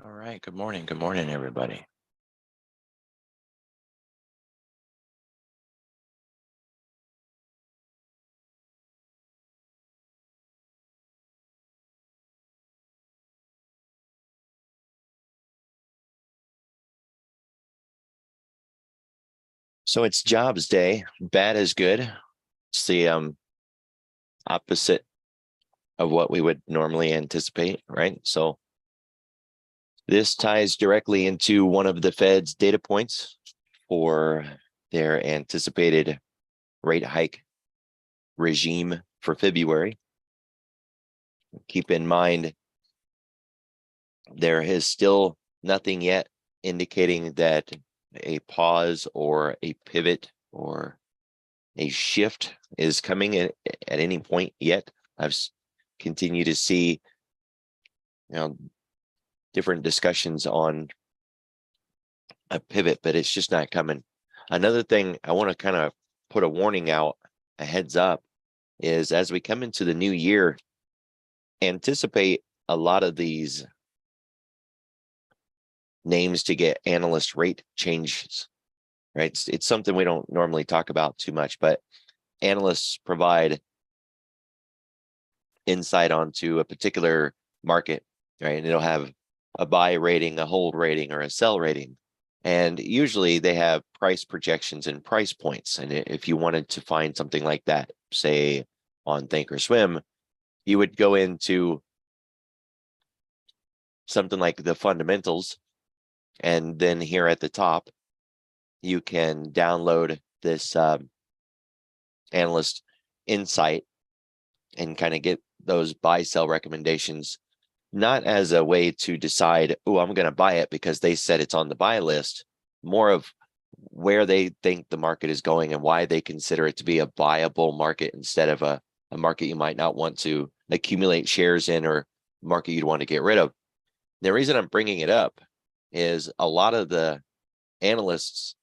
All right. Good morning. Good morning, everybody. So it's jobs day. Bad is good. It's the opposite of what we would normally anticipate, right? So this ties directly into one of the Fed's data points for their anticipated rate hike regime for February. Keep in mind, there is still nothing yet indicating that a pause or a pivot or a shift is coming at any point yet. I've continued to see, different discussions on a pivot, but it's just not coming. Another thing I want to kind of put a warning out, a heads up, is as we come into the new year, anticipate a lot of these names to get analyst rate changes, right? It's something we don't normally talk about too much, but analysts provide insight onto a particular market, right? And it'll have a buy rating, a hold rating, or a sell rating. And usually they have price projections and price points. And if you wanted to find something like that, say on Thinkorswim, you would go into something like the fundamentals. And then here at the top, you can download this analyst insight and kind of get those buy sell recommendations, not as a way to decide, oh, I'm going to buy it because they said it's on the buy list, more of where they think the market is going and why they consider it to be a buyable market instead of a market you might not want to accumulate shares in or market you'd want to get rid of. The reason I'm bringing it up is a lot of the analysts'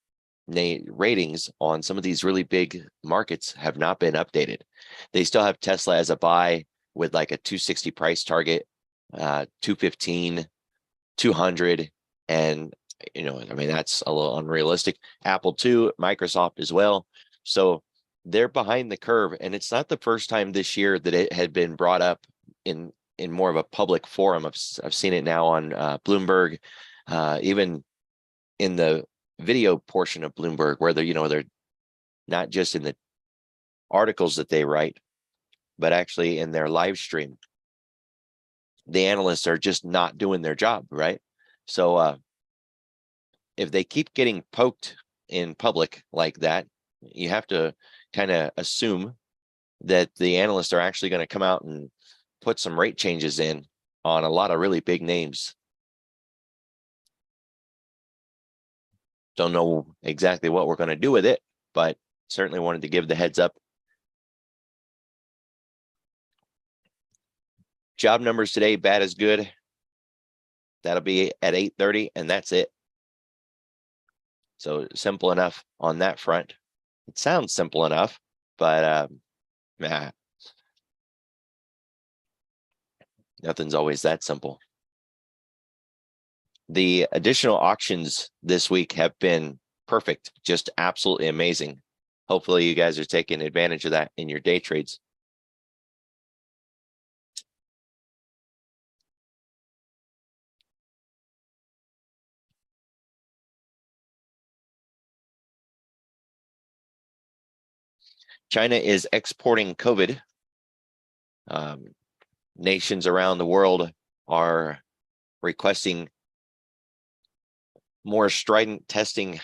ratings on some of these really big markets have not been updated. They still have Tesla as a buy with like a 260 price target, 215, 200, and that's a little unrealistic. Apple too, Microsoft as well. So they're behind the curve, and it's not the first time this year that it had been brought up in more of a public forum. I've seen it now on Bloomberg, even in the video portion of Bloomberg, where they're not just in the articles that they write, but actually in their live stream. The analysts are just not doing their job, right? So if they keep getting poked in public like that, you have to kind of assume that the analysts are actually going to come out and put some rate changes in on a lot of really big names. Don't know exactly what we're going to do with it, but certainly wanted to give the heads up. Job numbers today, bad is good. That'll be at 8:30, and that's it. So simple enough on that front. It sounds simple enough, but nothing's always that simple. The additional auctions this week have been perfect, just absolutely amazing. Hopefully you guys are taking advantage of that in your day trades. China is exporting COVID. Nations around the world are requesting more strident testing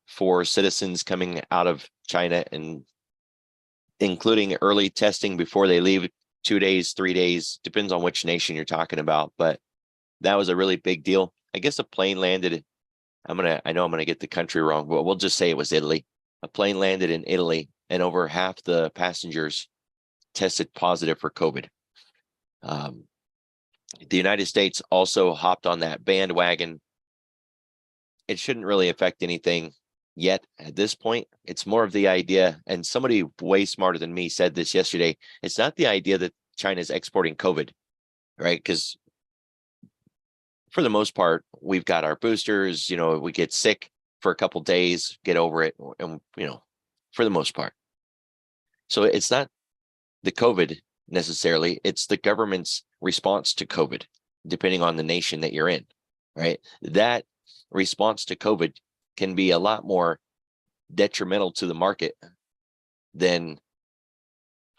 for citizens coming out of China, and including early testing before they leave, 2 days, 3 days, depends on which nation you're talking about. But that was a really big deal. I guess a plane landed. I know I'm gonna get the country wrong, but we'll just say it was Italy. A plane landed in Italy, and over half the passengers tested positive for COVID. The United States also hopped on that bandwagon. It shouldn't really affect anything yet at this point. It's more of the idea, and somebody way smarter than me said this yesterday, it's not the idea that China's exporting COVID, right? Because for the most part, we've got our boosters. We get sick for a couple days, get over it, and for the most part. So it's not the COVID necessarily, it's the government's response to COVID, depending on the nation that you're in, right? That response to COVID can be a lot more detrimental to the market than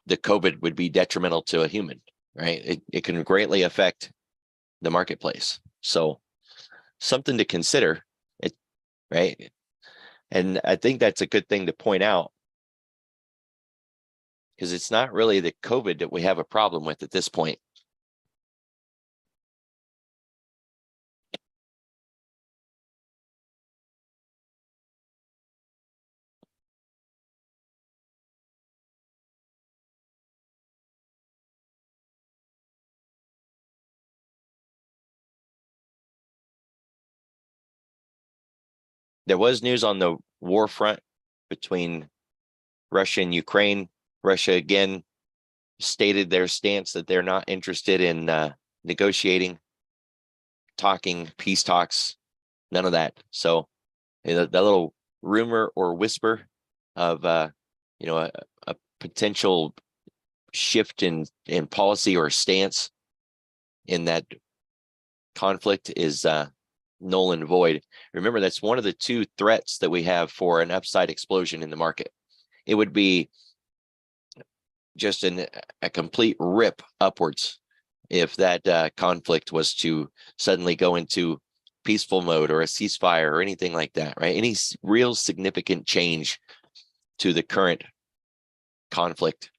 the COVID would be detrimental to a human, right? It can greatly affect the marketplace. So something to consider, right? And I think that's a good thing to point out, because it's not really the COVID that we have a problem with at this point. There was news on the war front between Russia and Ukraine. Russia again stated their stance that they're not interested in negotiating, talking, peace talks, none of that. So that little rumor or whisper of a potential shift in policy or stance in that conflict is null and void. Remember, that's one of the two threats that we have for an upside explosion in the market. It would be just a complete rip upwards if that conflict was to suddenly go into peaceful mode or a ceasefire or anything like that, right? Any real significant change to the current conflict.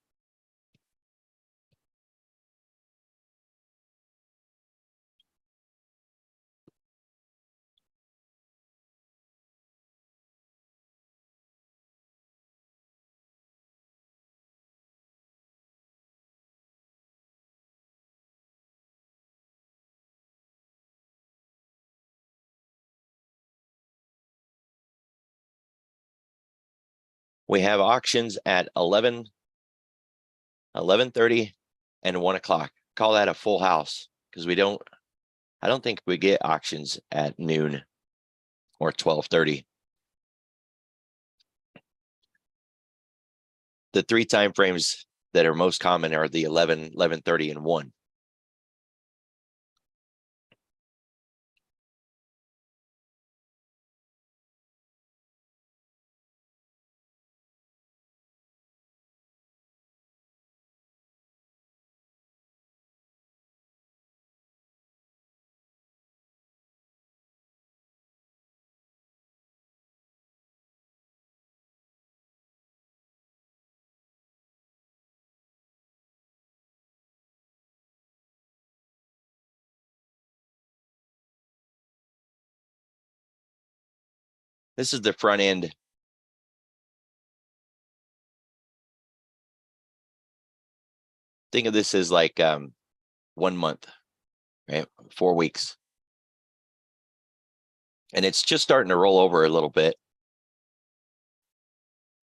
We have auctions at 11, 11:30, and 1 o'clock. Call that a full house, because I don't think we get auctions at noon or 12:30. The three time frames that are most common are the 11, 11:30, and 1. This is the front end. Think of this as like 1 month, right? 4 weeks. And it's just starting to roll over a little bit.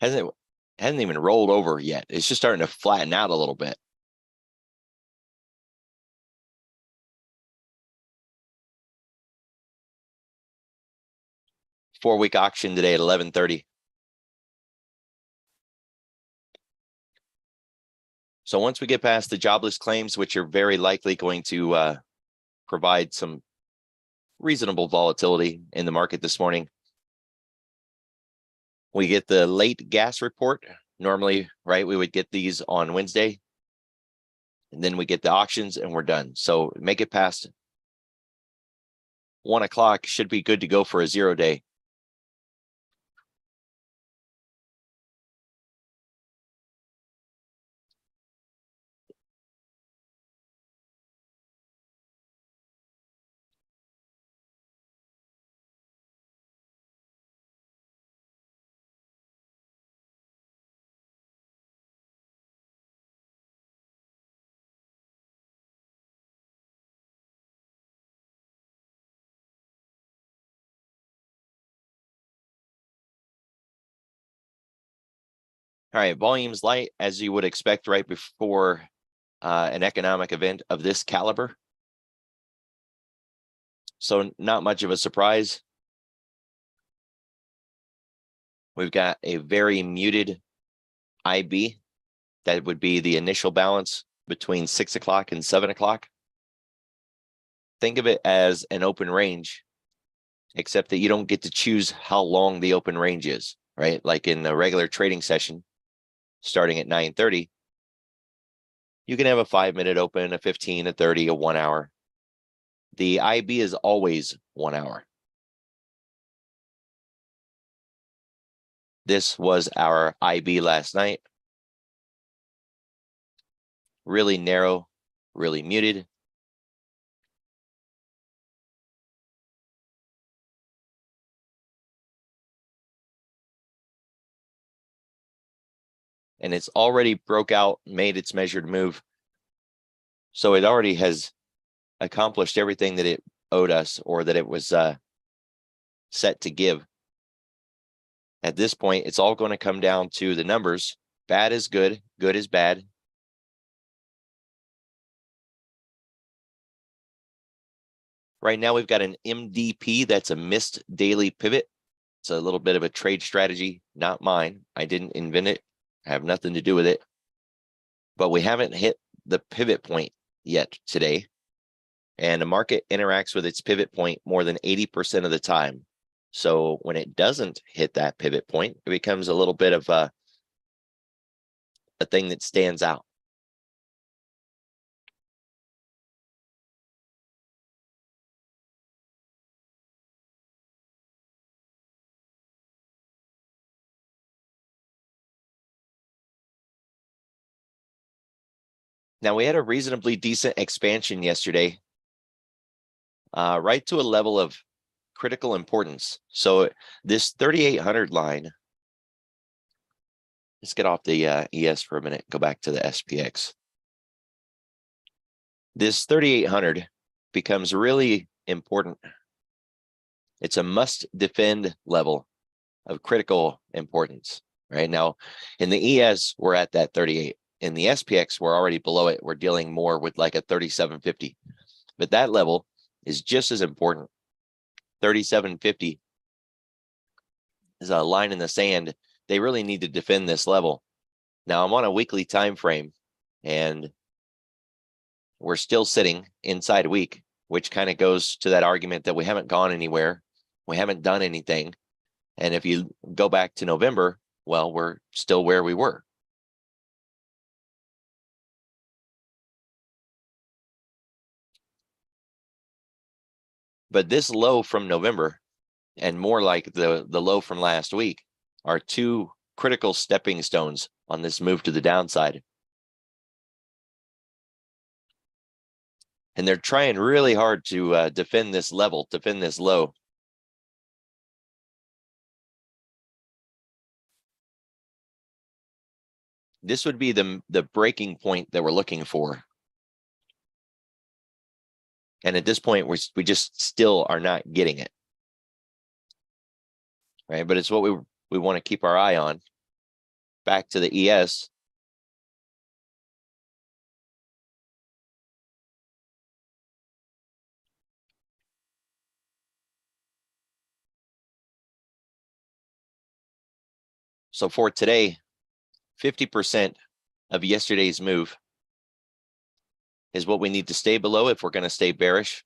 Hasn't even rolled over yet. It's just starting to flatten out a little bit. Four-week auction today at 11:30. So once we get past the jobless claims, which are very likely going to provide some reasonable volatility in the market this morning, we get the late gas report. Normally, right, we would get these on Wednesday. And then we get the auctions and we're done. So make it past 1 o'clock, should be good to go for a 0 day. All right, volume's light, as you would expect right before an economic event of this caliber. So not much of a surprise. We've got a very muted IB. That would be the initial balance between 6 o'clock and 7 o'clock. Think of it as an open range, except that you don't get to choose how long the open range is, right? Like in a regular trading session, starting at 9:30, you can have a 5-minute open, a 15, a 30, a 1 hour. The IB is always 1 hour. This was our IB last night. Really narrow, really muted. And it's already broke out, made its measured move. So it already has accomplished everything that it owed us, or that it was set to give. At this point, it's all going to come down to the numbers. Bad is good, good is bad. Right now, we've got an MDP. That's a missed daily pivot. It's a little bit of a trade strategy, not mine. I didn't invent it. I have nothing to do with it. But we haven't hit the pivot point yet today. And the market interacts with its pivot point more than 80% of the time. So when it doesn't hit that pivot point, it becomes a little bit of a thing that stands out. Now, we had a reasonably decent expansion yesterday, right to a level of critical importance. So this 3,800 line, let's get off the ES for a minute, go back to the SPX. This 3,800 becomes really important. It's a must defend level of critical importance. Right now, in the ES, we're at that 38. In the SPX, we're already below it. We're dealing more with like a 3750. But that level is just as important. 3750 is a line in the sand. They really need to defend this level. Now, I'm on a weekly time frame, and we're still sitting inside a week, which kind of goes to that argument that we haven't gone anywhere. We haven't done anything. And if you go back to November, well, we're still where we were. But this low from November, and more like the low from last week, are two critical stepping stones on this move to the downside. And they're trying really hard to defend this level, defend this low. This would be the breaking point that we're looking for. And at this point, we just still are not getting it. Right? But it's what we want to keep our eye on. Back to the ES. So for today, 50% of yesterday's move is what we need to stay below if we're going to stay bearish.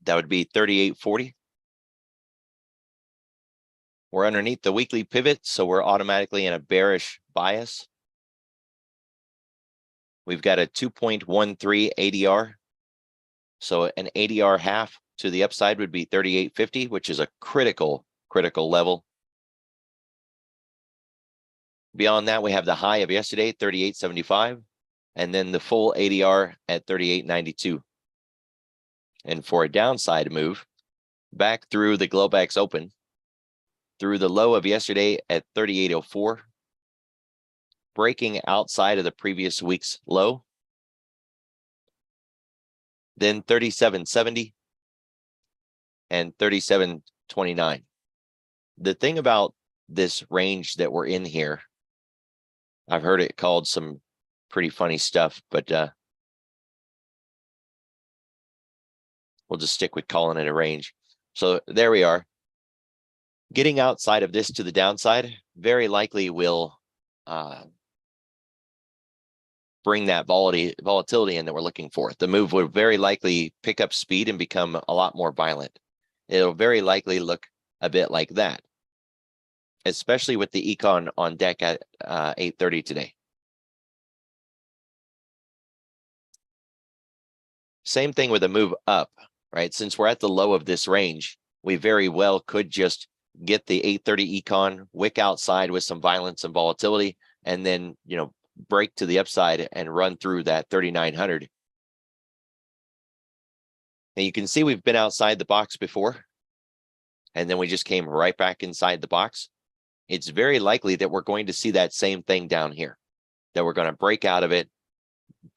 That would be 3840. We're underneath the weekly pivot, so we're automatically in a bearish bias. We've got a 2.13 ADR. So an ADR half to the upside would be 3850, which is a critical level. Beyond that, we have the high of yesterday, 3875, and then the full ADR at 3892. And for a downside move, back through the Globex open, through the low of yesterday at 38.04, breaking outside of the previous week's low, then 37.70 and 37.29. The thing about this range that we're in here, I've heard it called some pretty funny stuff, but we'll just stick with calling it a range. So there we are. Getting outside of this to the downside very likely will bring that volatility in that we're looking for. The move would very likely pick up speed and become a lot more violent. It'll very likely look a bit like that, especially with the econ on deck at 8:30 today. Same thing with a move up, right? Since we're at the low of this range, we very well could just get the 8:30 econ, wick outside with some violence and volatility, and then, you know, break to the upside and run through that 3,900. And you can see we've been outside the box before, and then we just came right back inside the box. It's very likely that we're going to see that same thing down here, that we're going to break out of it,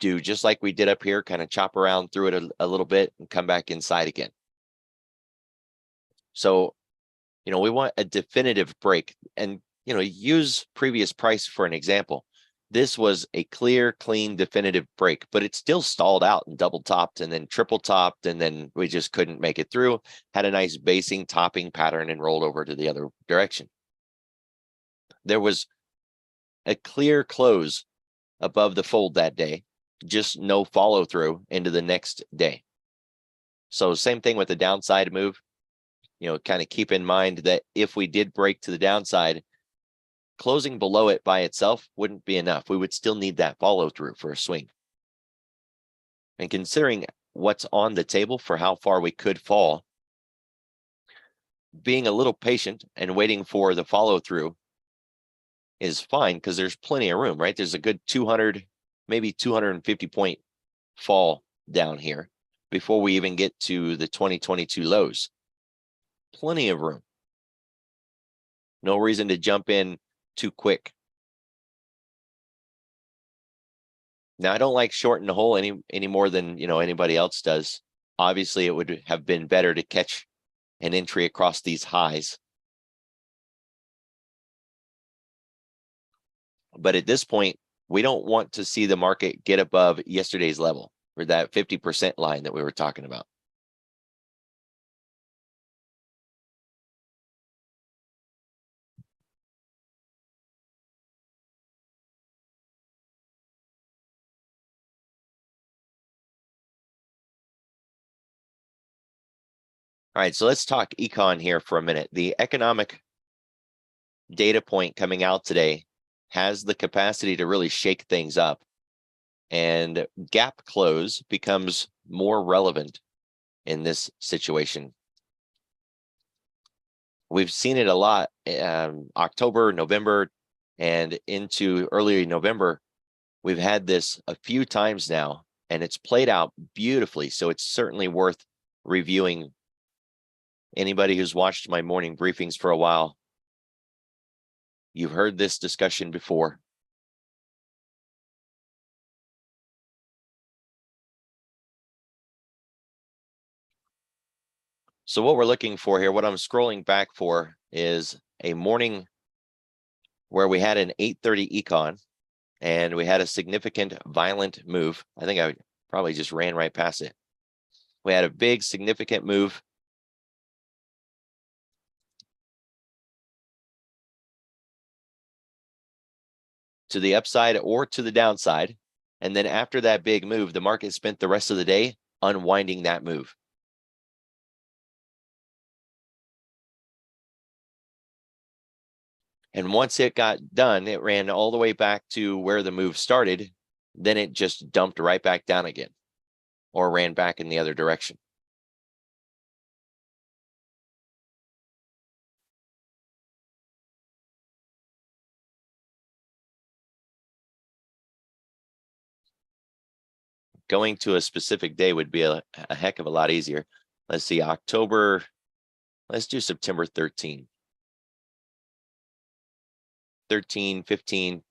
do just like we did up here, kind of chop around through it a little bit and come back inside again. So, you know, we want a definitive break, and, you know, use previous price for an example. This was a clear, clean, definitive break, but it still stalled out and double topped and then triple topped, and then we just couldn't make it through. Had a nice basing topping pattern and rolled over to the other direction. There was a clear close above the fold that day, just no follow through into the next day. So same thing with the downside move. You know, kind of keep in mind that if we did break to the downside, closing below it by itself wouldn't be enough. We would still need that follow through for a swing. And considering what's on the table for how far we could fall, being a little patient and waiting for the follow through is fine, because there's plenty of room, right? There's a good 200, maybe 250 point fall down here before we even get to the 2022 lows. Plenty of room. No reason to jump in too quick. Now, I don't like shorting the hole any more than, you know, anybody else does. Obviously, it would have been better to catch an entry across these highs. But at this point, we don't want to see the market get above yesterday's level, or that 50% line that we were talking about. All right, so let's talk econ here for a minute. The economic data point coming out today has the capacity to really shake things up, and gap close becomes more relevant in this situation. We've seen it a lot, October, November, and into early November. We've had this a few times now, and it's played out beautifully. So it's certainly worth reviewing. Anybody who's watched my morning briefings for a while, you've heard this discussion before. So what we're looking for here, what I'm scrolling back for, is a morning where we had an 8:30 econ and we had a significant violent move. I think I probably just ran right past it. We had a big significant move to the upside or to the downside. And then after that big move, the market spent the rest of the day unwinding that move. And once it got done, it ran all the way back to where the move started. Then it just dumped right back down again, or ran back in the other direction. going to a specific day would be a heck of a lot easier. Let's see, October, let's do September 13. 13, 15.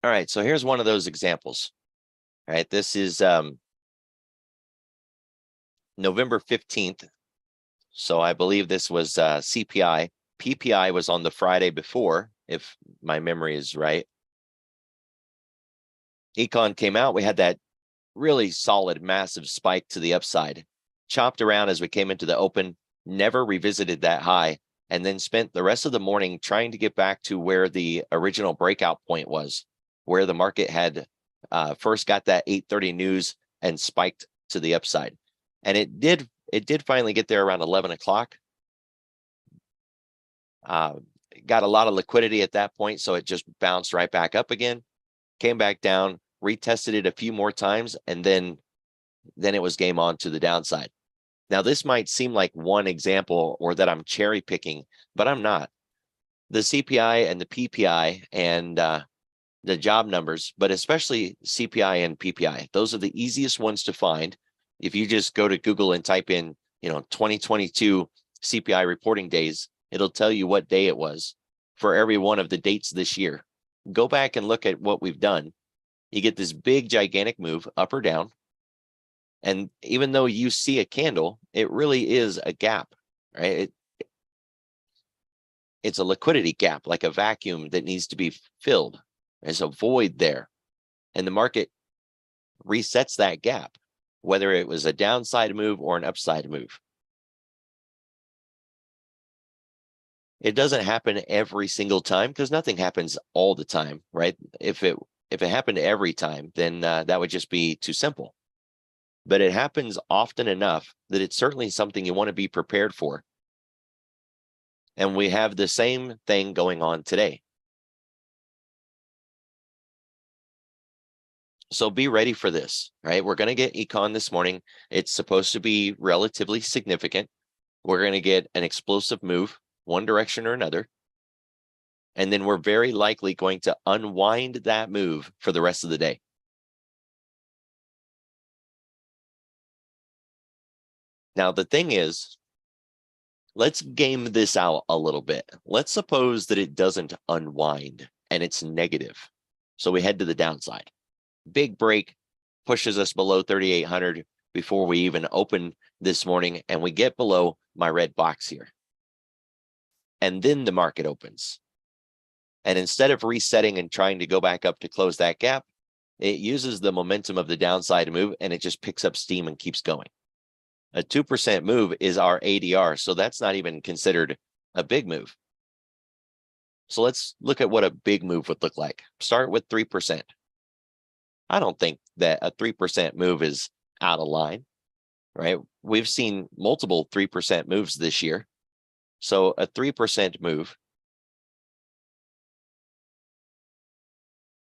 All right, so here's one of those examples. All right, this is November 15th. So I believe this was CPI. PPI was on the Friday before, if my memory is right. Econ came out. We had that really solid, massive spike to the upside, chopped around as we came into the open, never revisited that high, and then spent the rest of the morning trying to get back to where the original breakout point was, where the market had first got that 8:30 news and spiked to the upside. And it did finally get there around 11 o'clock. Got a lot of liquidity at that point, so it just bounced right back up again, came back down, retested it a few more times, and then it was game on to the downside. Now, this might seem like one example or that I'm cherry picking, but I'm not. The CPI and the PPI and the job numbers, but especially CPI and PPI, those are the easiest ones to find. If you just go to Google and type in, 2022 CPI reporting days, it'll tell you what day it was for every one of the dates this year. Go back and look at what we've done. You get this big, gigantic move up or down. And even though you see a candle, it really is a gap, right? It's a liquidity gap, like a vacuum that needs to be filled. There's a void there. And the market resets that gap, whether it was a downside move or an upside move. It doesn't happen every single time because nothing happens all the time, right? If it happened every time, then that would just be too simple. But it happens often enough that it's certainly something you want to be prepared for. And we have the same thing going on today. So be ready for this, right? We're going to get econ this morning. It's supposed to be relatively significant. We're going to get an explosive move, one direction or another. And then we're very likely going to unwind that move for the rest of the day. Now, the thing is, let's game this out a little bit. Let's suppose that it doesn't unwind and it's negative. So we head to the downside. Big break pushes us below 3,800 before we even open this morning, and we get below my red box here. And then the market opens. And instead of resetting and trying to go back up to close that gap, it uses the momentum of the downside move and it just picks up steam and keeps going. A 2% move is our ADR, so that's not even considered a big move. So let's look at what a big move would look like. Start with 3%. I don't think that a 3% move is out of line, right? We've seen multiple 3% moves this year. So a 3% move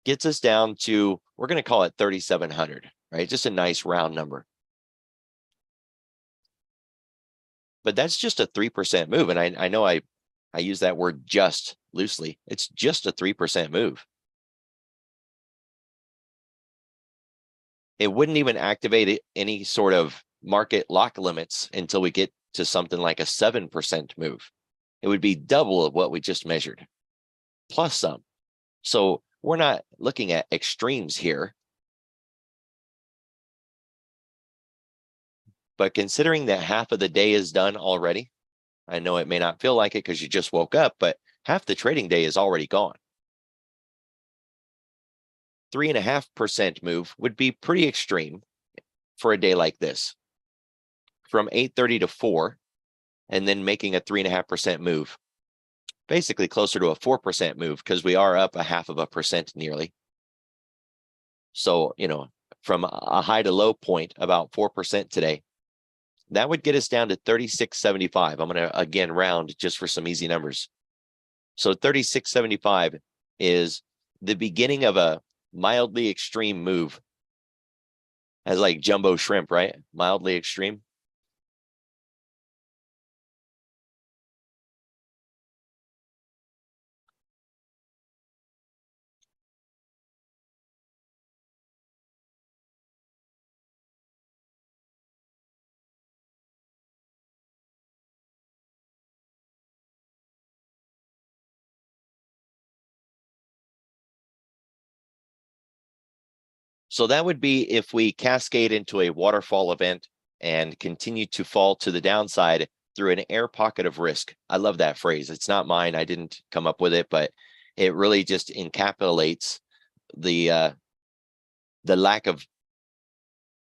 gets us down to, we're going to call it 3,700, right? Just a nice round number. But that's just a 3% move. And I know I use that word just loosely. It's just a 3% move. It wouldn't even activate any sort of market lock limits until we get to something like a 7% move. It would be double of what we just measured, plus some. So we're not looking at extremes here. But considering that half of the day is done already, I know it may not feel like it because you just woke up, but half the trading day is already gone. 3.5% move would be pretty extreme for a day like this. From 8:30 to 4, and then making a 3.5% move. Basically closer to a 4% move because we are up 0.5% nearly. So, from a high to low point, about 4% today. That would get us down to 36.75. I'm going to, again, round just for some easy numbers. So 36.75 is the beginning of a mildly extreme move. As like jumbo shrimp, right? Mildly extreme. So that would be if we cascade into a waterfall event and continue to fall to the downside through an air pocket of risk. I love that phrase. It's not mine. I didn't come up with it, but it really just encapsulates the lack of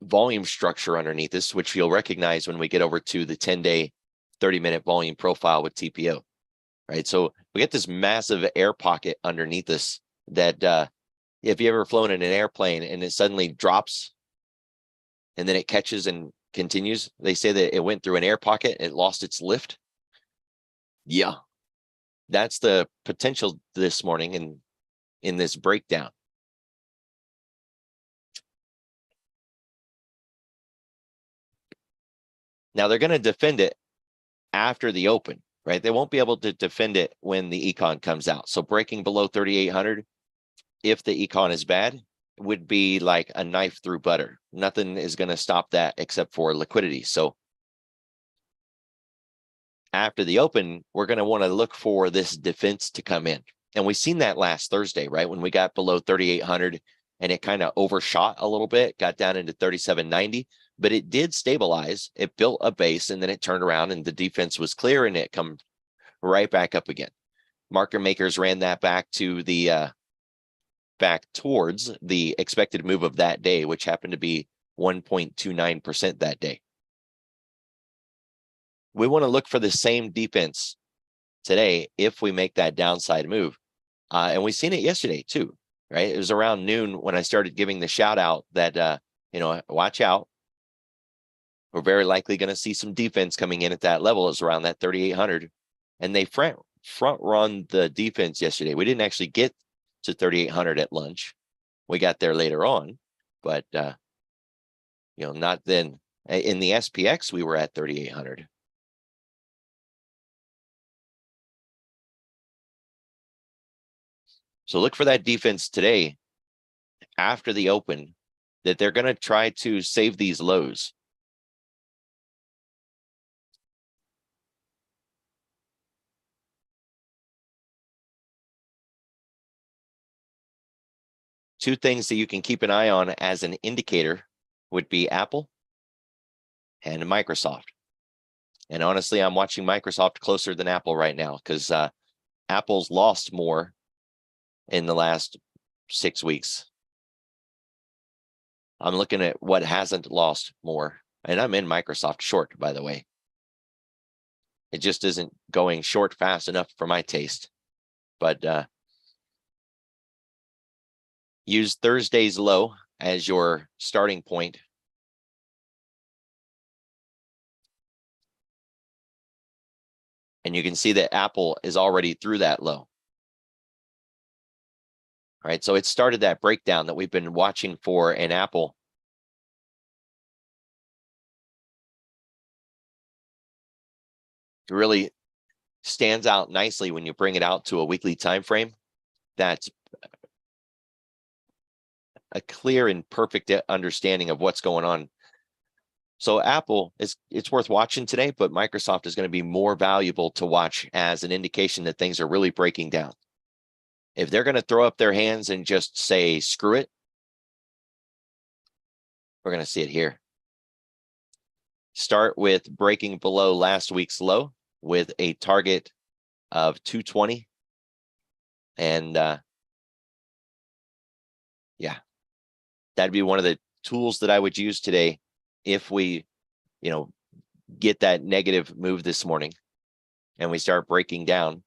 volume structure underneath this, which you'll recognize when we get over to the 10-day, 30-minute volume profile with TPO, right? So we get this massive air pocket underneath us that if you ever flown in an airplane and it suddenly drops and then it catches and continues, they say that it went through an air pocket, it lost its lift. Yeah, that's the potential this morning in this breakdown. Now they're going to defend it after the open, right? They won't be able to defend it when the econ comes out. So breaking below 3,800, if the econ is bad, would be like a knife through butter. Nothing is going to stop that except for liquidity. So after the open, we're going to want to look for this defense to come in. And we've seen that last Thursday, right? When we got below 3,800 and it kind of overshot a little bit, got down into 3,790, but it did stabilize. It built a base and then it turned around and the defense was clear and it come right back up again. Market makers ran that back to the back towards the expected move of that day, which happened to be 1.29% that day. We want to look for the same defense today if we make that downside move. And we've seen it yesterday too, right? It was around noon when I started giving the shout out that, watch out. We're very likely going to see some defense coming in at that level. It's around that 3,800. And they front run the defense yesterday. We didn't actually get to 3,800 at lunch. We got there later on, but not then. In the SPX, we were at 3,800. So look for that defense today after the open, that they're going to try to save these lows. Two things that you can keep an eye on as an indicator would be Apple and Microsoft. And honestly, I'm watching Microsoft closer than Apple right now because Apple's lost more in the last 6 weeks. I'm looking at what hasn't lost more. And I'm in Microsoft short, by the way. It just isn't going short fast enough for my taste. But use Thursday's low as your starting point. And you can see that Apple is already through that low. All right, so it started that breakdown that we've been watching for in Apple. It really stands out nicely when you bring it out to a weekly time frame. That's a clear and perfect understanding of what's going on. So Apple, it's worth watching today, but Microsoft is going to be more valuable to watch as an indication that things are really breaking down. If they're going to throw up their hands and just say, screw it, we're going to see it here. Start with breaking below last week's low with a target of 220. And yeah, that'd be one of the tools that I would use today if we, get that negative move this morning and we start breaking down,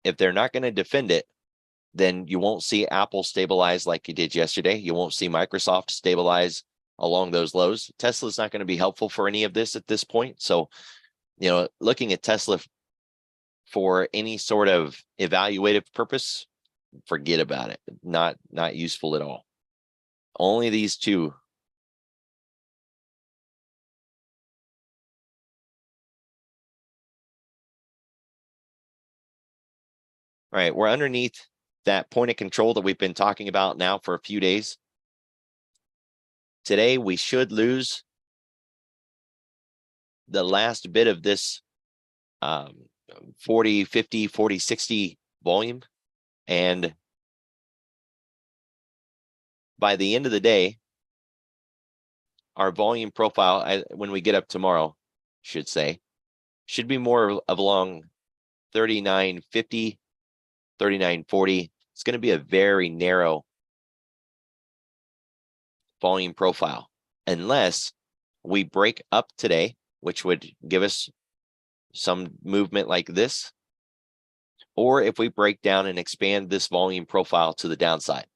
if they're not going to defend it, then you won't see Apple stabilize like you did yesterday. You won't see Microsoft stabilize along those lows. Tesla's not going to be helpful for any of this at this point. So, looking at Tesla for any sort of evaluative purpose, forget about it. Not useful at all. Only these two. All right, we're underneath that point of control that we've been talking about now for a few days. Today, we should lose the last bit of this 40, 50, 40, 60 volume. And by the end of the day, our volume profile, when we get up tomorrow, should be more of along 39.50, 39.40. It's going to be a very narrow volume profile unless we break up today, which would give us some movement like this, or if we break down and expand this volume profile to the downside.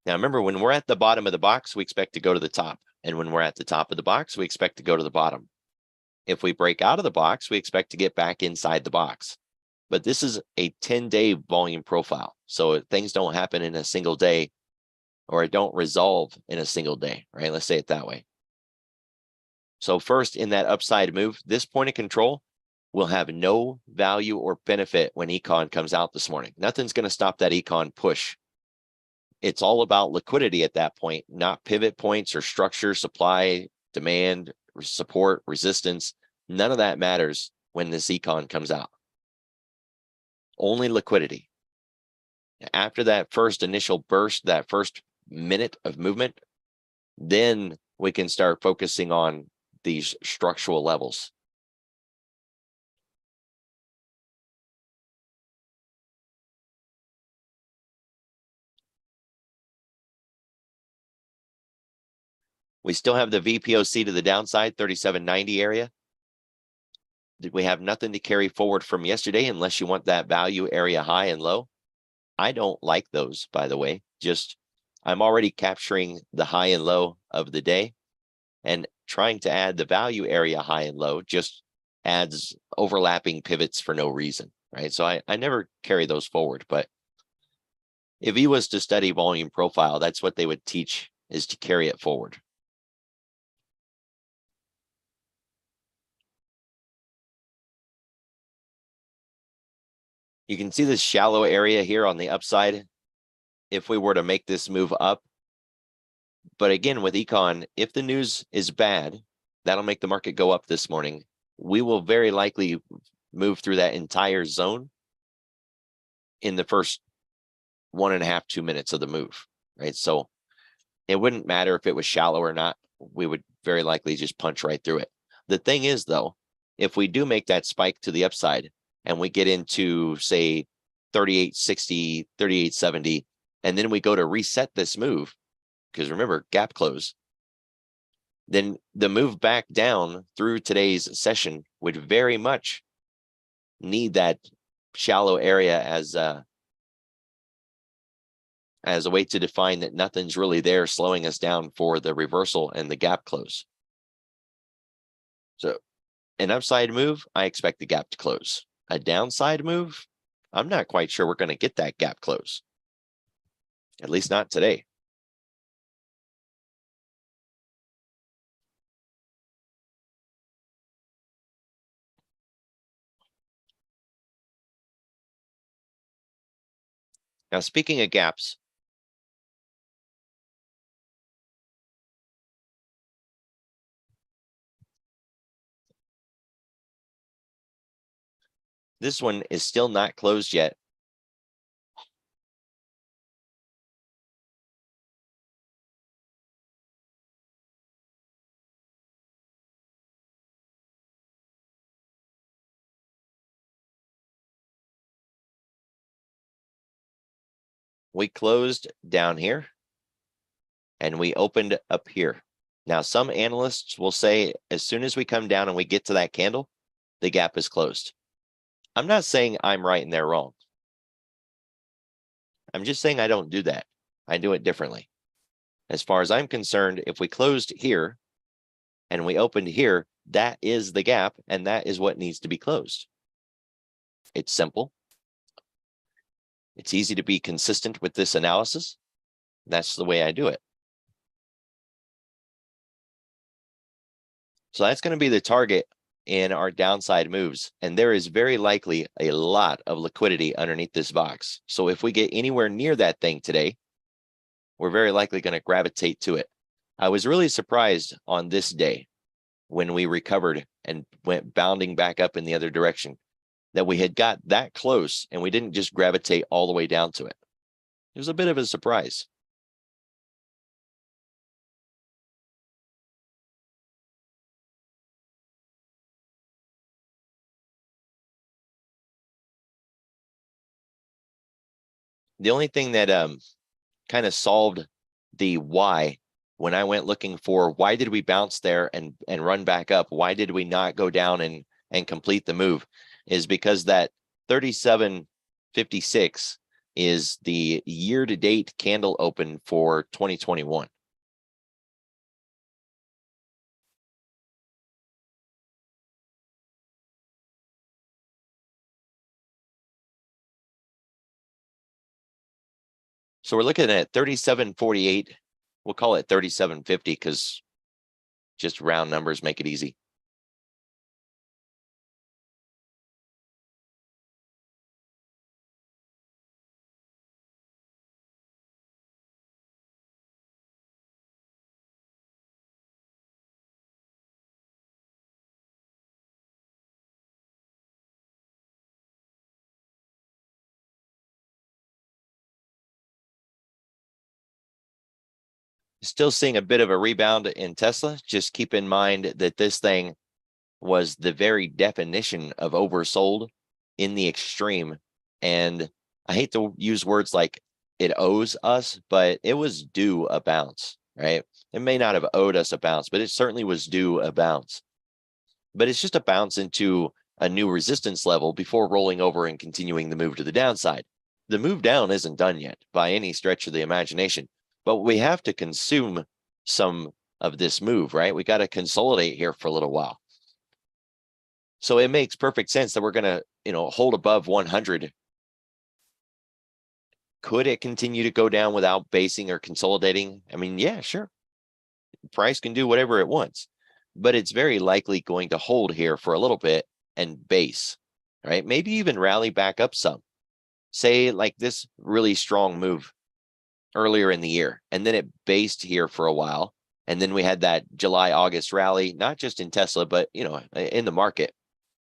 Now, remember, when we're at the bottom of the box, we expect to go to the top. And when we're at the top of the box, we expect to go to the bottom. If we break out of the box, we expect to get back inside the box. But this is a 10-day volume profile. So things don't happen in a single day, or it don't resolve in a single day, right? Let's say it that way. So first, in that upside move, this point of control will have no value or benefit when econ comes out this morning. Nothing's going to stop that econ push. It's all about liquidity at that point, not pivot points or structure, supply, demand, support, resistance. None of that matters when this econ comes out. Only liquidity. After that first initial burst, that first minute of movement, then we can start focusing on these structural levels. We still have the VPOC to the downside, 3790 area. We have nothing to carry forward from yesterday unless you want that value area high and low. I don't like those, by the way. Just I'm already capturing the high and low of the day, and trying to add the value area high and low just adds overlapping pivots for no reason, right? So I never carry those forward. But if he was to study volume profile, that's what they would teach, is to carry it forward. You can see this shallow area here on the upside if we were to make this move up. But again, with econ, if the news is bad, that'll make the market go up this morning. We will very likely move through that entire zone in the first 1.5, 2 minutes of the move, right? So it wouldn't matter if it was shallow or not. We would very likely just punch right through it. The thing is, though, if we do make that spike to the upside and we get into, say, 38.60, 38.70, and then we go to reset this move, because remember, gap close, then the move back down through today's session would very much need that shallow area as a way to define that nothing's really there slowing us down for the reversal and the gap close. So an upside move, I expect the gap to close. A downside move, I'm not quite sure we're going to get that gap close. At least not today. Now, speaking of gaps, this one is still not closed yet. We closed down here and we opened up here. Now, some analysts will say as soon as we come down and we get to that candle, the gap is closed. I'm not saying I'm right and they're wrong. I'm just saying I don't do that. I do it differently. As far as I'm concerned, if we closed here and we opened here, that is the gap, and that is what needs to be closed. It's simple. It's easy to be consistent with this analysis. That's the way I do it. So that's going to be the target in our downside moves. And there is very likely a lot of liquidity underneath this box. So if we get anywhere near that thing today, we're very likely going to gravitate to it. I was really surprised on this day when we recovered and went bounding back up in the other direction that we had got that close and we didn't just gravitate all the way down to it. It was a bit of a surprise. The only thing that kind of solved the why when I went looking for why did we bounce there and run back up, why did we not go down and complete the move, is because that 37.56 is the year-to-date candle open for 2021. So we're looking at 37.48. We'll call it 37.50 because just round numbers make it easy. Still seeing a bit of a rebound in Tesla. Just keep in mind that this thing was the very definition of oversold in the extreme. And I hate to use words like it owes us, but it was due a bounce, right? It may not have owed us a bounce, but it certainly was due a bounce. But it's just a bounce into a new resistance level before rolling over and continuing the move to the downside. The move down isn't done yet by any stretch of the imagination, but we have to consume some of this move, right? We got to consolidate here for a little while. So it makes perfect sense that we're going to, hold above 100. Could it continue to go down without basing or consolidating? I mean, yeah, sure. Price can do whatever it wants, but it's very likely going to hold here for a little bit and base, right? Maybe even rally back up some. Say like this really strong move earlier in the year, and then it based here for a while. And then we had that July, August rally, not just in Tesla, but, in the market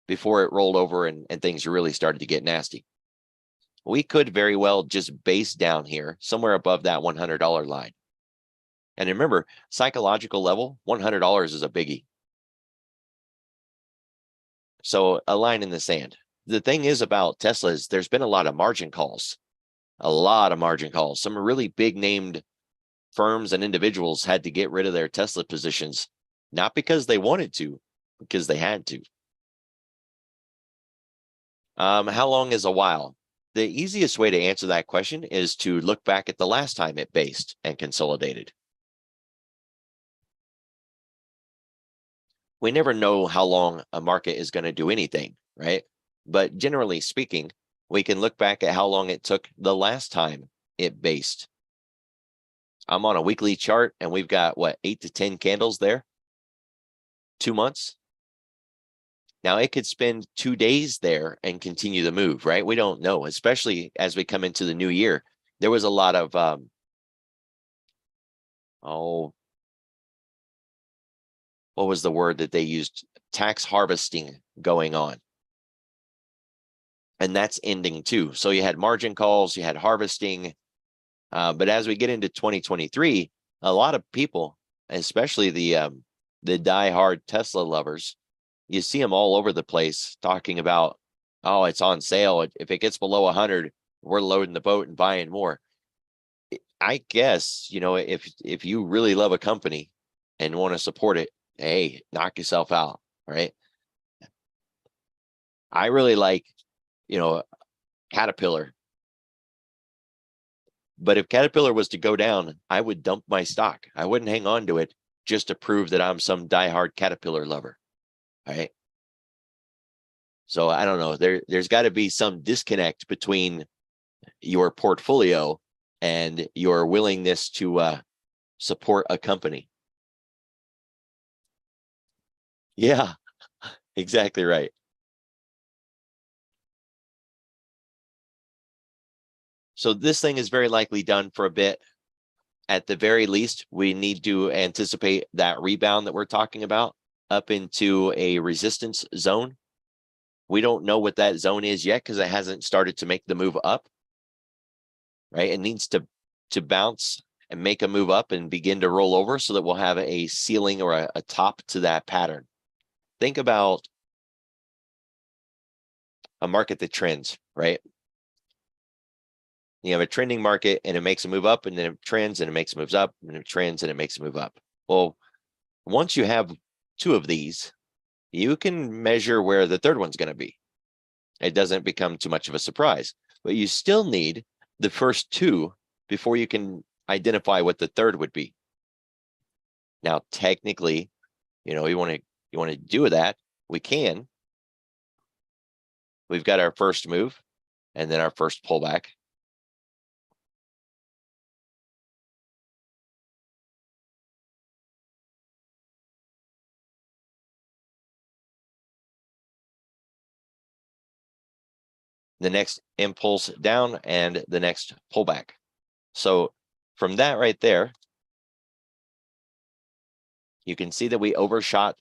before it rolled over and things really started to get nasty. We could very well just base down here somewhere above that $100 line. And remember, psychological level, $100 is a biggie. So a line in the sand. The thing is about Tesla is there's been a lot of margin calls, Some really big named firms and individuals had to get rid of their Tesla positions, not because they wanted to, because they had to. How long is a while? The easiest way to answer that question is to look back at the last time it based and consolidated. We never know how long a market is going to do anything, right? But generally speaking, we can look back at how long it took the last time it based. I'm on a weekly chart and we've got 8 to 10 candles there. 2 months. Now it could spend 2 days there and continue the move, right? We don't know, especially as we come into the new year. There was a lot of, what was the word that they used? Tax harvesting going on. And that's ending too. So you had margin calls, you had harvesting. But as we get into 2023, a lot of people, especially the diehard Tesla lovers, you see them all over the place talking about, oh, it's on sale. If it gets below 100, we're loading the boat and buying more. I guess, if you really love a company and want to support it, hey, knock yourself out, right? I really like, Caterpillar. But if Caterpillar was to go down, I would dump my stock. I wouldn't hang on to it just to prove that I'm some diehard Caterpillar lover, right? So I don't know. There's got to be some disconnect between your portfolio and your willingness to support a company. Yeah, exactly right. So this thing is very likely done for a bit. At the very least, we need to anticipate that rebound that we're talking about up into a resistance zone. We don't know what that zone is yet because it hasn't started to make the move up, right? It needs to bounce and make a move up and begin to roll over so that we'll have a ceiling or a top to that pattern. Think about a market that trends, right? You have a trending market and it makes a move up, and then it trends and it makes moves up, and it trends and it makes a move up. Well, once you have two of these, you can measure where the third one's going to be. It doesn't become too much of a surprise, but you still need the first two before you can identify what the third would be. Now, technically, you want to do that, we can. We've got our first move and then our first pullback. The next impulse down and the next pullback. So from that right there, you can see that we overshot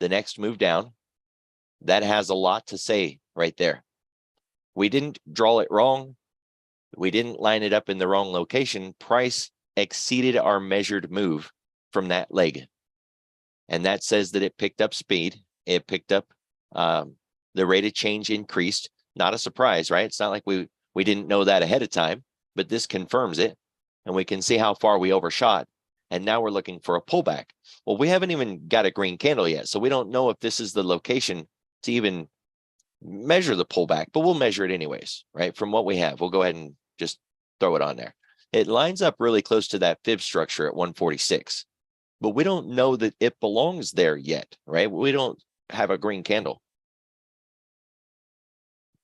the next move down. That has a lot to say right there. We didn't draw it wrong. We didn't line it up in the wrong location. Price exceeded our measured move from that leg. And that says that it picked up speed. It picked up the rate of change increased. Not a surprise, right? It's not like we didn't know that ahead of time, but this confirms it. And we can see how far we overshot. And now we're looking for a pullback. Well, we haven't even got a green candle yet. So we don't know if this is the location to even measure the pullback, but we'll measure it anyways, right? From what we have, we'll go ahead and just throw it on there. It lines up really close to that fib structure at 146, but we don't know that it belongs there yet, right? We don't have a green candle.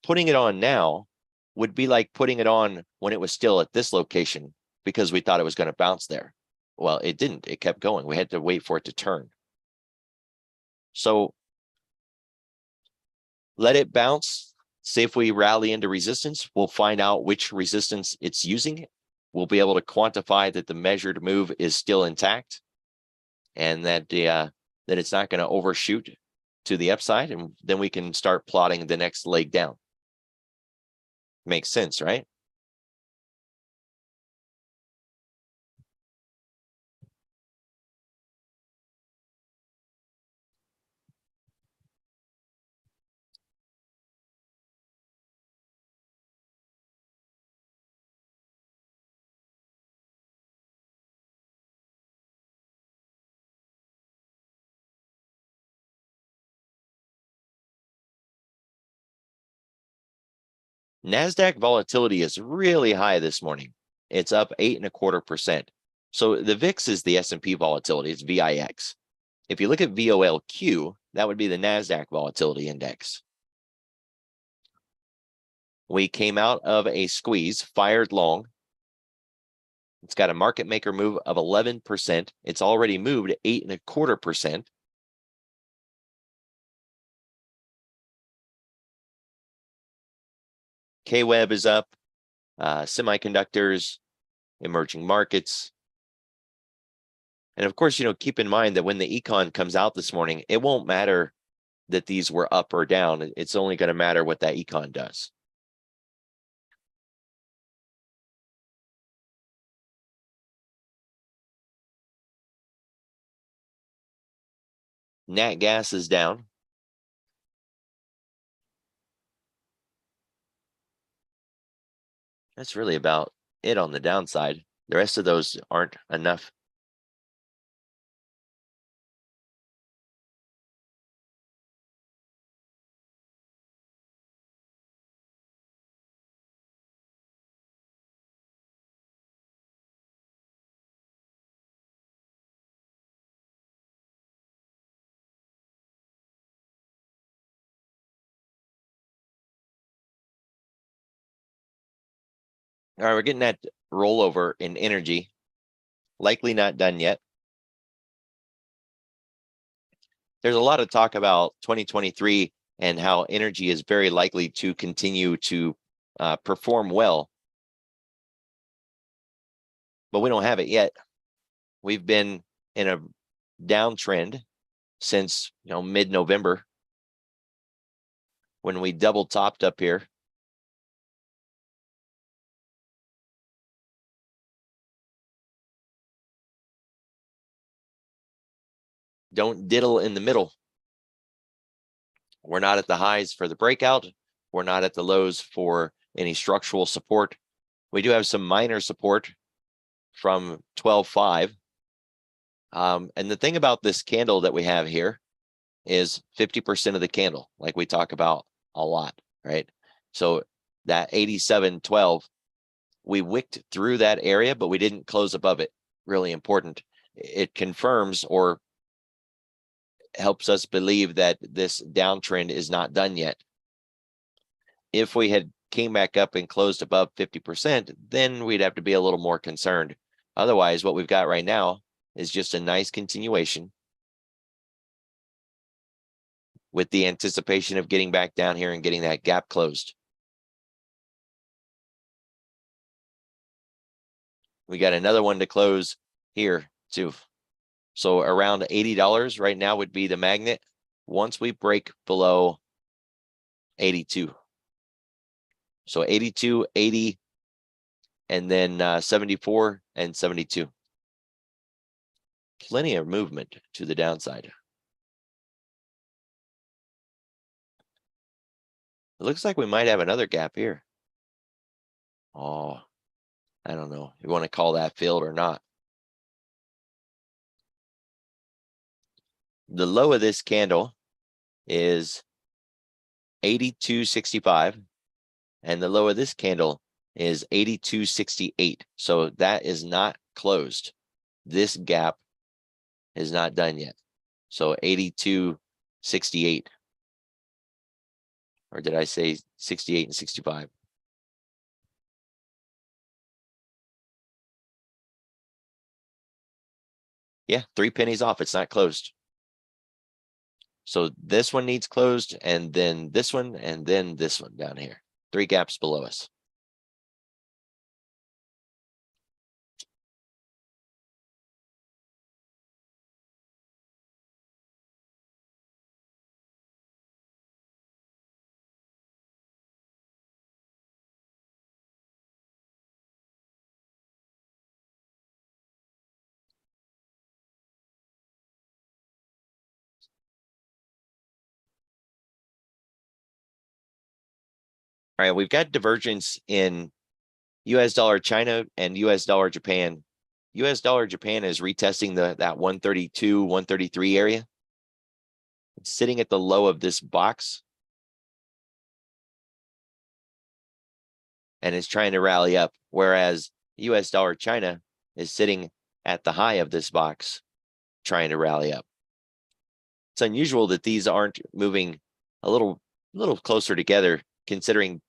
Putting it on now would be like putting it on when it was still at this location because we thought it was going to bounce there. Well, it didn't. It kept going. We had to wait for it to turn. So let it bounce. See if we rally into resistance. We'll find out which resistance it's using. We'll be able to quantify that the measured move is still intact and that it's not going to overshoot to the upside. And then we can start plotting the next leg down. Makes sense, right? NASDAQ volatility is really high this morning. It's up 8.25%. So the VIX is the S&P volatility. It's VIX. If you look at VOLQ, that would be the NASDAQ volatility index. We came out of a squeeze, fired long. It's got a market maker move of 11%. It's already moved 8.25%. KWEB is up, semiconductors, emerging markets. And of course, keep in mind that when the econ comes out this morning, it won't matter that these were up or down. It's only going to matter what that econ does. Nat gas is down. That's really about it on the downside. The rest of those aren't enough All right, we're getting that rollover in energy. Likely not done yet. There's a lot of talk about 2023 and how energy is very likely to continue to perform well. But we don't have it yet. We've been in a downtrend since mid-November when we double topped up here. Don't diddle in the middle. We're not at the highs for the breakout. We're not at the lows for any structural support. We do have some minor support from 12.5. And the thing about this candle that we have here is 50% of the candle, like we talk about a lot, right? So that 87.12, we wicked through that area, but we didn't close above it. Really important. It confirms or helps us believe that this downtrend is not done yet. If we had came back up and closed above 50%, then we'd have to be a little more concerned. Otherwise, what we've got right now is just a nice continuation with the anticipation of getting back down here and getting that gap closed. We got another one to close here too. So around $80 right now would be the magnet once we break below 82. So 82, 80, and then 74 and 72. Plenty of movement to the downside. It looks like we might have another gap here. Oh, I don't know. You want to call that filled or not? The low of this candle is 82.65, and the low of this candle is 82.68. So that is not closed. This gap is not done yet. So 82.68. Or did I say 68 and 65? Yeah, 3 pennies off. It's not closed. So this one needs closed, and then this one, and then this one down here. 3 gaps below us. All right, we've got divergence in US dollar China and US dollar Japan. US dollar Japan is retesting that 132, 133 area. It's sitting at the low of this box. And is trying to rally up, whereas US dollar China is sitting at the high of this box, trying to rally up. It's unusual that these aren't moving a little closer together, considering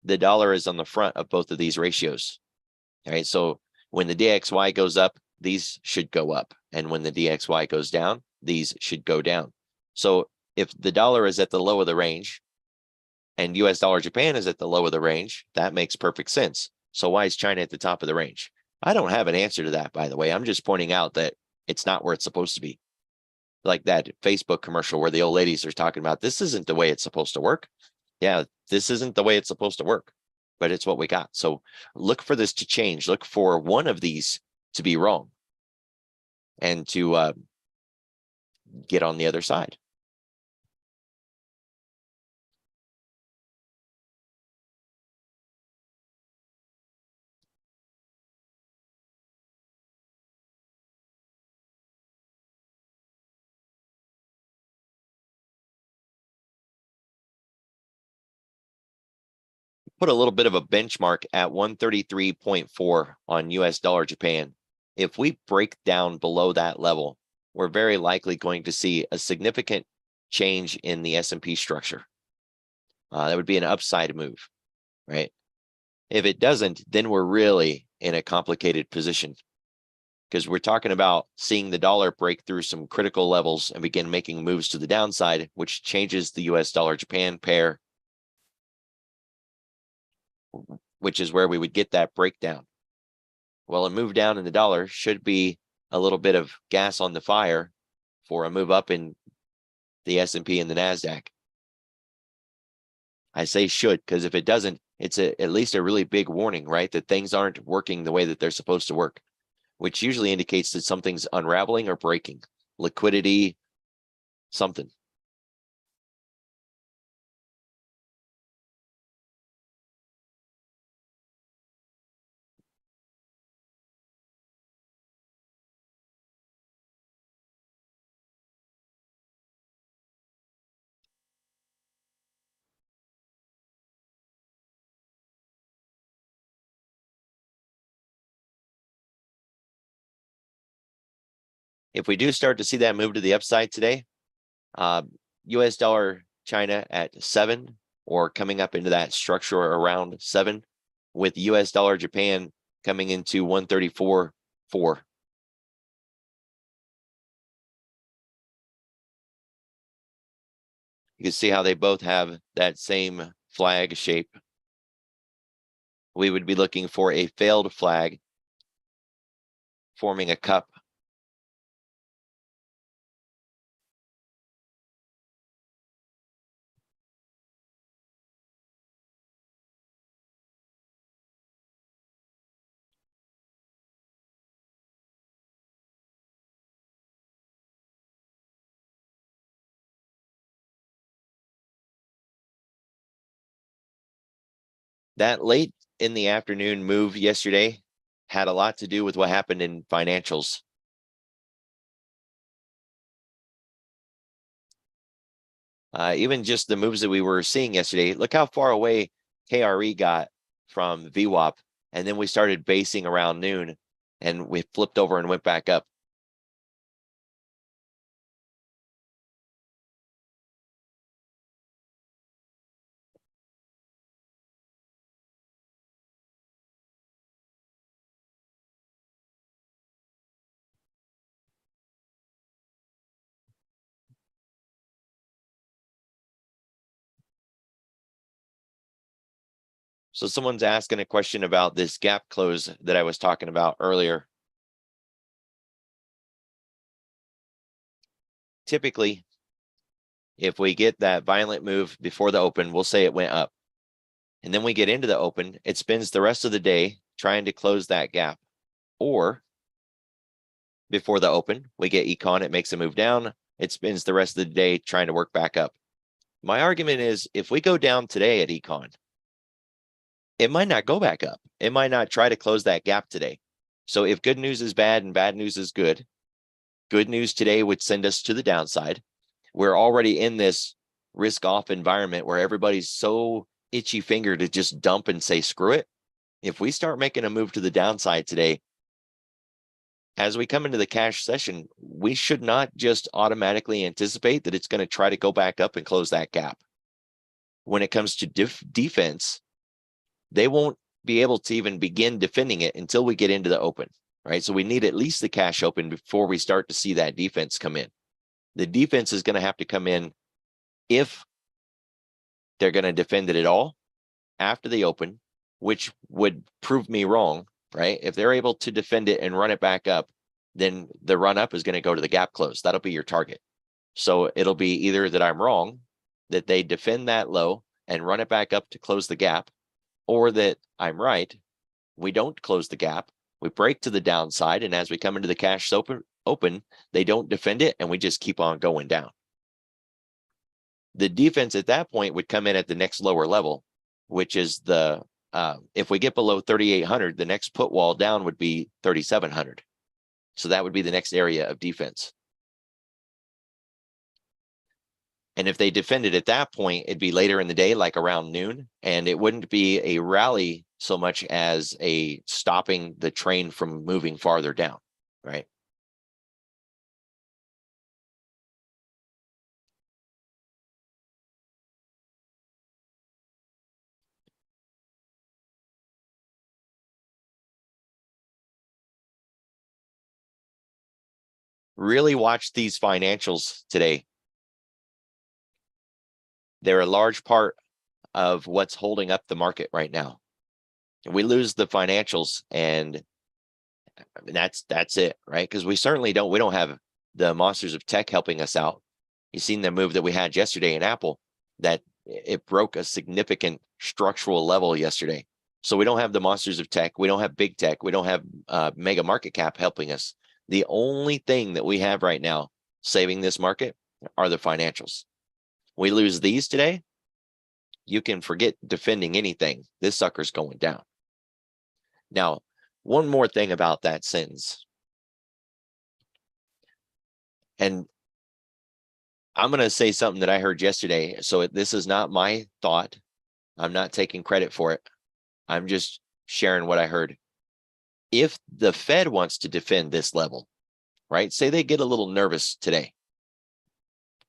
the dollar is on the front of both of these ratios. All right, so when the DXY goes up, these should go up. And when the DXY goes down, these should go down. So if the dollar is at the low of the range and US dollar Japan is at the low of the range, that makes perfect sense. So why is China at the top of the range? I don't have an answer to that, by the way. I'm just pointing out that it's not where it's supposed to be. Like that Facebook commercial where the old ladies are talking about, this isn't the way it's supposed to work. Yeah, this isn't the way it's supposed to work, but it's what we got. So look for this to change. Look for one of these to be wrong and to get on the other side. Put a little bit of a benchmark at 133.4 on US dollar Japan. If we break down below that level, we're very likely going to see a significant change in the S&P structure. That would be an upside move, right? If it doesn't, then we're really in a complicated position, because we're talking about seeing the dollar break through some critical levels and begin making moves to the downside, which changes the US dollar Japan pair, which is where we would get that breakdown. Well, a move down in the dollar should be a little bit of gas on the fire for a move up in the S&P and the NASDAQ. I say should, because if it doesn't, it's at least a really big warning, right? That things aren't working the way that they're supposed to work, which usually indicates that something's unraveling or breaking. Liquidity, something. If we do start to see that move to the upside today, US dollar China at 7, or coming up into that structure around 7, with US dollar Japan coming into 134.4. You can see how they both have that same flag shape. We would be looking for a failed flag forming a cup. That late in the afternoon move yesterday had a lot to do with what happened in financials. Even just the moves that we were seeing yesterday, look how far away KRE got from VWAP. And then we started basing around noon and we flipped over and went back up. So someone's asking a question about this gap close that I was talking about earlier. Typically, if we get that violent move before the open, we'll say it went up. And then we get into the open, it spends the rest of the day trying to close that gap. Or before the open, we get econ, it makes a move down, it spends the rest of the day trying to work back up. My argument is, if we go down today at econ, it might not go back up. It might not try to close that gap today. So if good news is bad and bad news is good, good news today would send us to the downside. We're already in this risk off environment where everybody's so itchy finger to just dump and say, screw it. If we start making a move to the downside today, as we come into the cash session, we should not just automatically anticipate that it's going to try to go back up and close that gap. When it comes to defense, they won't be able to even begin defending it until we get into the open, right? So we need at least the cash open before we start to see that defense come in. The defense is going to have to come in if they're going to defend it at all after the open, which would prove me wrong, right? If they're able to defend it and run it back up, then the run up is going to go to the gap close. That'll be your target. So it'll be either that I'm wrong, that they defend that low and run it back up to close the gap, or that I'm right, we don't close the gap, we break to the downside, and as we come into the cash open, they don't defend it, and we just keep on going down. The defense at that point would come in at the next lower level, which is the if we get below 3,800, the next put wall down would be 3,700. So that would be the next area of defense. And if they defended at that point, it'd be later in the day, like around noon, and it wouldn't be a rally so much as a stopping the train from moving farther down, right? really watch these financials today. They're a large part of what's holding up the market right now. We lose the financials, and that's it, right? Because we don't have the monsters of tech helping us out. You've seen the move that we had yesterday in Apple, that it broke a significant structural level yesterday. So we don't have the monsters of tech. We don't have big tech. We don't have mega market cap helping us. The only thing that we have right now saving this market are the financials. We lose these today, you can forget defending anything. This sucker's going down. Now, one more thing about that sentence. And I'm going to say something that I heard yesterday. So this is not my thought. I'm not taking credit for it. I'm just sharing what I heard. If the Fed wants to defend this level, right? Say they get a little nervous today.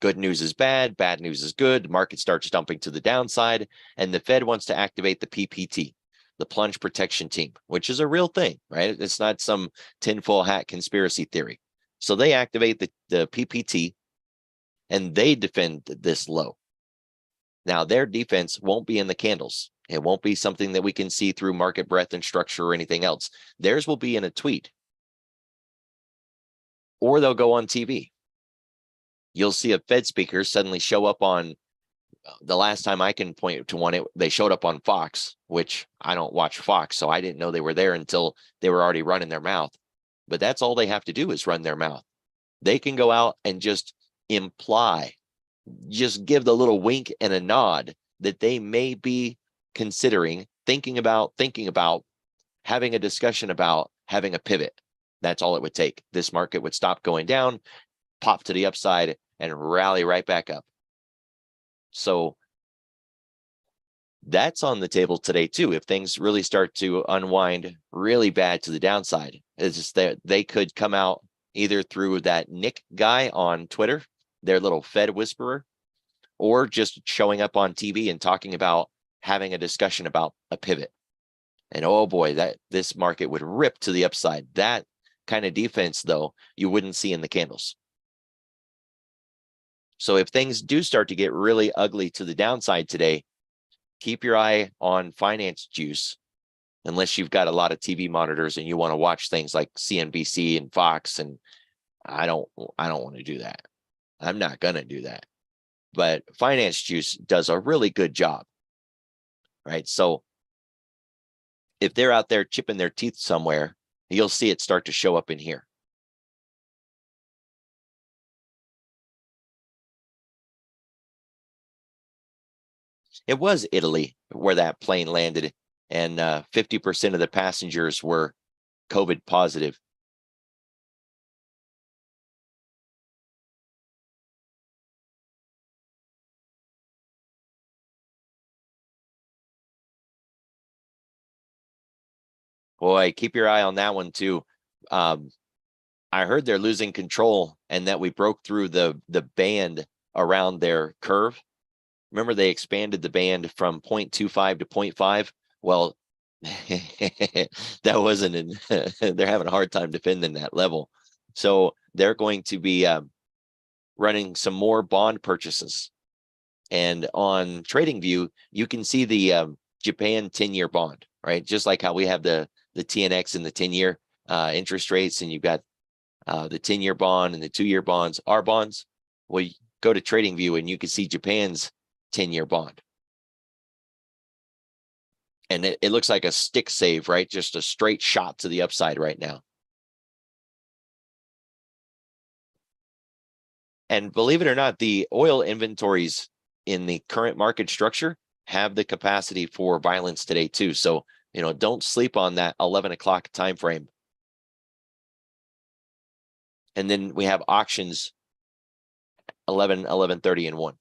Good news is bad, bad news is good. The market starts dumping to the downside, and the Fed wants to activate the PPT, the plunge protection team, which is a real thing, right? It's not some tinfoil hat conspiracy theory. So they activate the PPT, and they defend this low. Now, their defense won't be in the candles. It won't be something that we can see through market breadth and structure or anything else. Theirs will be in a tweet, or they'll go on TV. You'll see a Fed speaker suddenly show up on, the last time I can point to one, they showed up on Fox, which I don't watch Fox, so I didn't know they were there until they were already running their mouth. But that's all they have to do is run their mouth. They can go out and just imply, just give the little wink and a nod that they may be considering, thinking about having a discussion about having a pivot. That's all it would take. This market would stop going down, pop to the upside, and rally right back up. So that's on the table today too. If things really start to unwind really bad to the downside, it's just that they could come out either through that Nick guy on Twitter, their little Fed whisperer, or just showing up on TV and talking about having a discussion about a pivot. And oh boy, that this market would rip to the upside. That kind of defense, though, you wouldn't see in the candles. So if things do start to get really ugly to the downside today, keep your eye on finance juice, unless you've got a lot of TV monitors and you want to watch things like CNBC and Fox. And I don't want to do that. I'm not going to do that. But finance juice does a really good job, right? So if they're out there chipping their teeth somewhere, you'll see it start to show up in here. It was Italy where that plane landed, and 50% of the passengers were COVID positive. Boy, keep your eye on that one too. I heard they're losing control, and that we broke through the band around their curve. Remember, they expanded the band from 0.25 to 0.5. Well, that wasn't in, they're having a hard time defending that level. So they're going to be running some more bond purchases. And on TradingView, you can see the Japan 10-year bond, right? Just like how we have the TNX and the 10-year interest rates, and you've got the 10-year bond and the 2-year bonds, our bonds. Well, you go to TradingView and you can see Japan's 10-year bond. And it looks like a stick save, right? Just a straight shot to the upside right now. And believe it or not, the oil inventories in the current market structure have the capacity for violence today too. So, don't sleep on that 11 o'clock time frame. And then we have auctions 11, 11:30, and 1.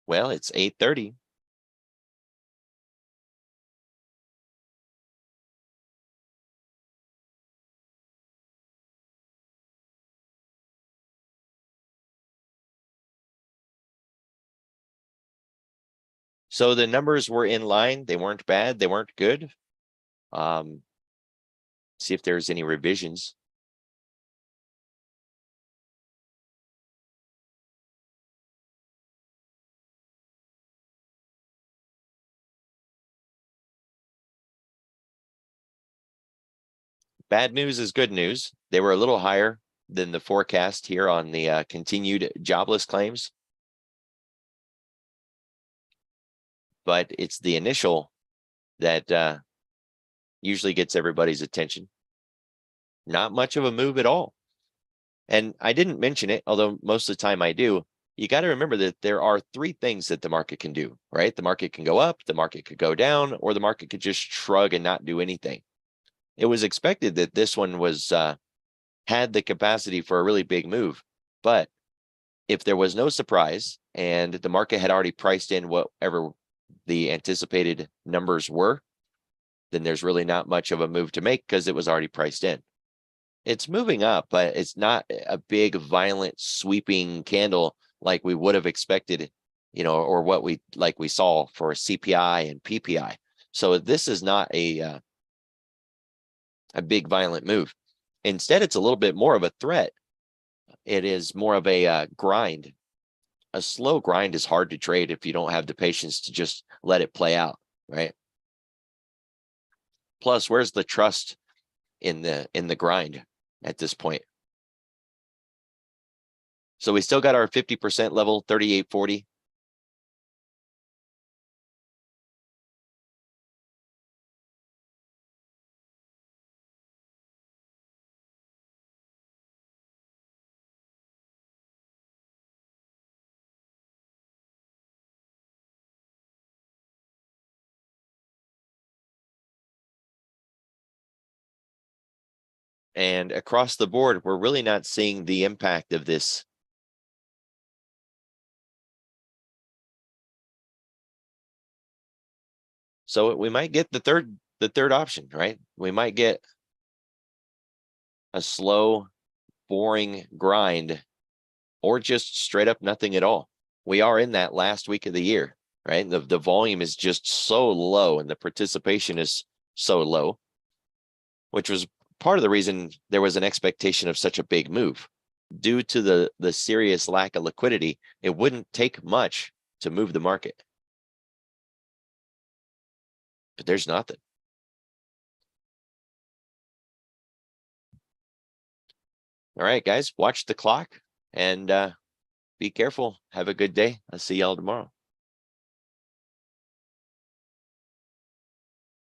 Well, it's 8:30. So the numbers were in line. They weren't bad. They weren't good. See if there's any revisions. Bad news is good news. They were a little higher than the forecast here on the continued jobless claims. But it's the initial that usually gets everybody's attention. Not much of a move at all. And I didn't mention it, although most of the time I do. You got to remember that there are three things that the market can do, right? The market can go up, the market could go down, or the market could just shrug and not do anything. It was expected that this one was had the capacity for a really big move. But if there was no surprise and the market had already priced in whatever the anticipated numbers were, then there's really not much of a move to make because it was already priced in. It's moving up, but it's not a big, violent, sweeping candle like we would have expected, or what we saw for CPI and PPI. So this is not a big, violent move. Instead, it's a little bit more of a threat. It is more of a grind. A slow grind is hard to trade if you don't have the patience to just let it play out, right? Plus, where's the trust in the grind at this point? So we still got our 50% level, 38.40. And across the board, we're really not seeing the impact of this. So we might get the third option, right? We might get a slow, boring grind, or just straight up nothing at all. We are in that last week of the year, right? The volume is just so low and the participation is so low, which was part of the reason there was an expectation of such a big move. Due to the serious lack of liquidity, it wouldn't take much to move the market. But there's nothing. All right, guys, watch the clock and be careful. Have a good day. I'll see y'all tomorrow.